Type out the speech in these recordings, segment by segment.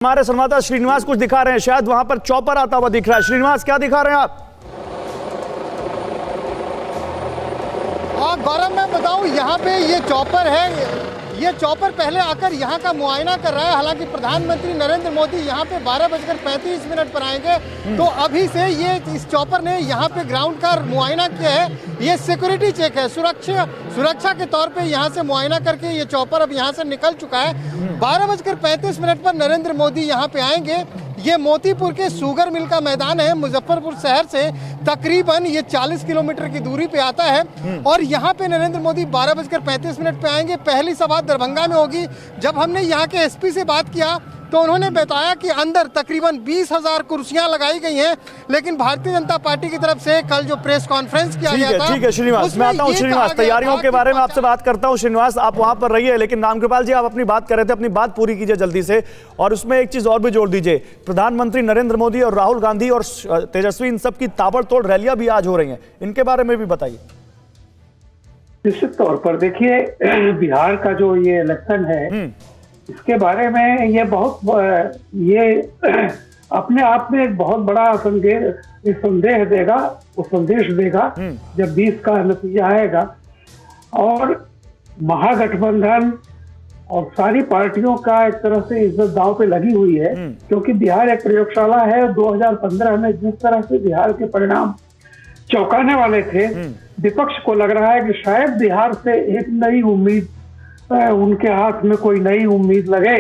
हमारे संवाददाता श्रीनिवास कुछ दिखा रहे हैं, शायद वहां पर चॉपर आता हुआ दिख रहा है। श्रीनिवास, क्या दिखा रहे हैं आप? गौरव, मैं बताऊं, यहाँ पे ये चॉपर है। ये चॉपर पहले आकर यहाँ का मुआयना कर रहा है। हालांकि प्रधानमंत्री नरेंद्र मोदी यहाँ पे 12:35 पर आएंगे, तो अभी से ये इस चॉपर ने यहाँ पे ग्राउंड का मुआयना किया है। ये सिक्योरिटी चेक है, सुरक्षा के तौर पे यहाँ से मुआयना करके ये चॉपर अब यहाँ से निकल चुका है। 12:35 पर नरेंद्र मोदी यहाँ पे आएंगे। ये मोतीपुर के शुगर मिल का मैदान है, मुजफ्फरपुर शहर से तकरीबन ये 40 किलोमीटर की दूरी पे आता है। और यहाँ पे नरेंद्र मोदी 12:35 पे आएंगे। पहली सभा दरभंगा में होगी। जब हमने यहाँ के एसपी से बात किया तो उन्होंने बताया कि अंदर तकरीबन 20,000 कुर्सियां लगाई गई हैं, लेकिन भारतीय जनता पार्टी की तरफ से कल जो प्रेस कॉन्फ्रेंस किया गया था। ठीक है श्रीनिवास, मैं आता हूँ। श्रीनिवास, तैयारियों के बारे में आपसे बात करता हूँ। श्रीनिवास, आप वहां पर रहिए, लेकिन रामकृपाल जी, आप अपनी बात कर रहे थे, अपनी बात पूरी कीजिए जल्दी से। और उसमें एक चीज और भी जोड़ दीजिए, प्रधानमंत्री नरेंद्र मोदी और राहुल गांधी और तेजस्वी, इन सब की ताबड़तोड़ रैलियां भी आज हो रही हैं, इनके बारे में भी बताइए। निश्चित तौर पर देखिए, बिहार का जो ये इलेक्शन है, इसके बारे में ये अपने आप में एक बहुत बड़ा संदेश देगा, वो संदेश देगा जब 20 का नतीजा आएगा। और महागठबंधन और सारी पार्टियों का एक तरह से इज्जत दांव पे लगी हुई है, क्योंकि बिहार एक प्रयोगशाला है। 2015 में जिस तरह से बिहार के परिणाम चौंकाने वाले थे, विपक्ष को लग रहा है कि शायद बिहार से एक नई उम्मीद, उनके हाथ में कोई नई उम्मीद लगे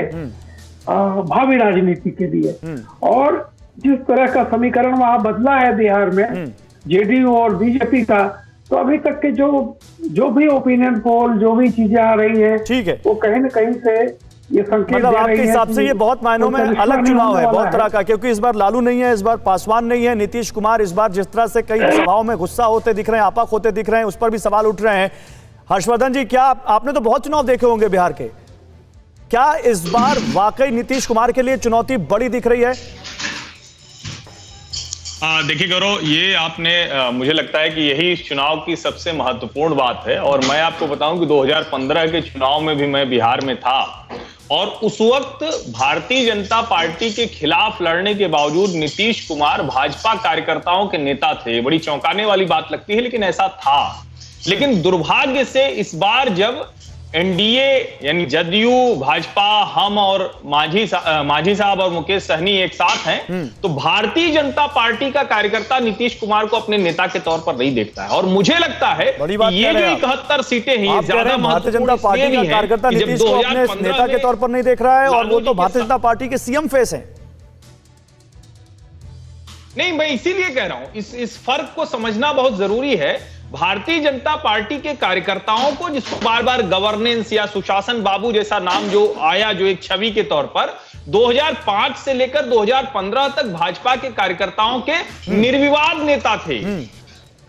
भावी राजनीति के लिए। और जिस तरह का समीकरण वहां बदला है बिहार में जेडीयू और बीजेपी का, तो अभी तक के जो भी ओपिनियन पोल, जो भी चीजें आ रही है, ठीक है, वो कहीं न कहीं से ये संकेत मतलब आपके हिसाब से ये बहुत मायनों में अलग चुनाव है, बहुत तरह का, क्योंकि इस बार लालू नहीं है, इस बार पासवान नहीं है, नीतीश कुमार इस बार जिस तरह से कई सभाओं में गुस्सा होते दिख रहे हैं, आपाक होते दिख रहे हैं, उस पर भी सवाल उठ रहे हैं। हर्षवर्धन जी, क्या आपने तो बहुत चुनाव देखे होंगे बिहार के, क्या इस बार वाकई नीतीश कुमार के लिए चुनौती बड़ी दिख रही है? देखिए गौरव, ये आपने मुझे लगता है कि यही इस चुनाव की सबसे महत्वपूर्ण बात है। और मैं आपको बताऊं कि 2015 के चुनाव में भी मैं बिहार में था, और उस वक्त भारतीय जनता पार्टी के खिलाफ लड़ने के बावजूद नीतीश कुमार भाजपा कार्यकर्ताओं के नेता थे। बड़ी चौंकाने वाली बात लगती है, लेकिन ऐसा था। लेकिन दुर्भाग्य से इस बार जब एनडीए यानी जदयू, भाजपा, हम और मांझी साहब और मुकेश सहनी एक साथ हैं, तो भारतीय जनता पार्टी का कार्यकर्ता नीतीश कुमार को अपने नेता के तौर पर नहीं देखता है। और मुझे लगता है कि ये जो 71 सीटें हैं, ज्यादा भारतीय जनता पार्टी का कार्यकर्ता नीतीश को अपने नेता के तौर पर नहीं देख रहा है, और वो तो भारतीय जनता पार्टी के सीएम फेस हैं। नहीं, मैं इसीलिए कह रहा हूं, इस फर्क को समझना बहुत जरूरी है। भारतीय जनता पार्टी के कार्यकर्ताओं को जिसको बार बार गवर्नेंस या सुशासन बाबू जैसा नाम जो आया, जो एक छवि के तौर पर 2005 से लेकर 2015 तक भाजपा के कार्यकर्ताओं के निर्विवाद नेता थे।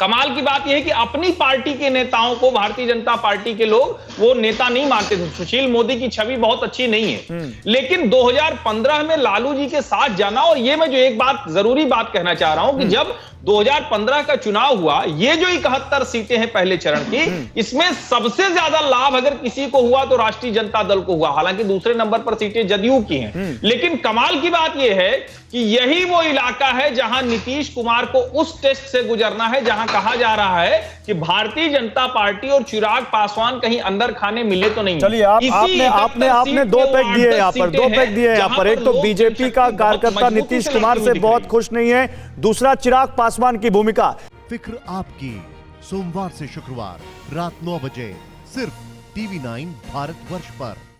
कमाल की बात यह है कि अपनी पार्टी के नेताओं को भारतीय जनता पार्टी के लोग वो नेता नहीं मानते थे। सुशील मोदी की छवि बहुत अच्छी नहीं है, लेकिन 2015 में लालू जी के साथ जाना। और ये मैं जो एक बात, जरूरी बात कहना चाह रहा हूं कि जब 2015 का चुनाव हुआ, ये जो 71 सीटें हैं पहले चरण की, इसमें सबसे ज्यादा लाभ अगर किसी को हुआ तो राष्ट्रीय जनता दल को हुआ। हालांकि दूसरे नंबर पर सीटें जदयू की हैं, लेकिन कमाल की बात यह है कि यही वो इलाका है जहां नीतीश कुमार को उस टेस्ट से गुजरना है, जहां कहा जा रहा है कि भारतीय जनता पार्टी और चिराग पासवान कहीं अंदर खाने मिले तो नहीं। चलिए, आपने दो पैक दिए यहाँ पर, दो पैक दिए यहाँ पर। एक तो बीजेपी का कार्यकर्ता नीतीश कुमार से बहुत खुश नहीं है, दूसरा चिराग पासवान की भूमिका। फिक्र आपकी, सोमवार से शुक्रवार रात 9 बजे सिर्फ TV9 भारतवर्ष पर।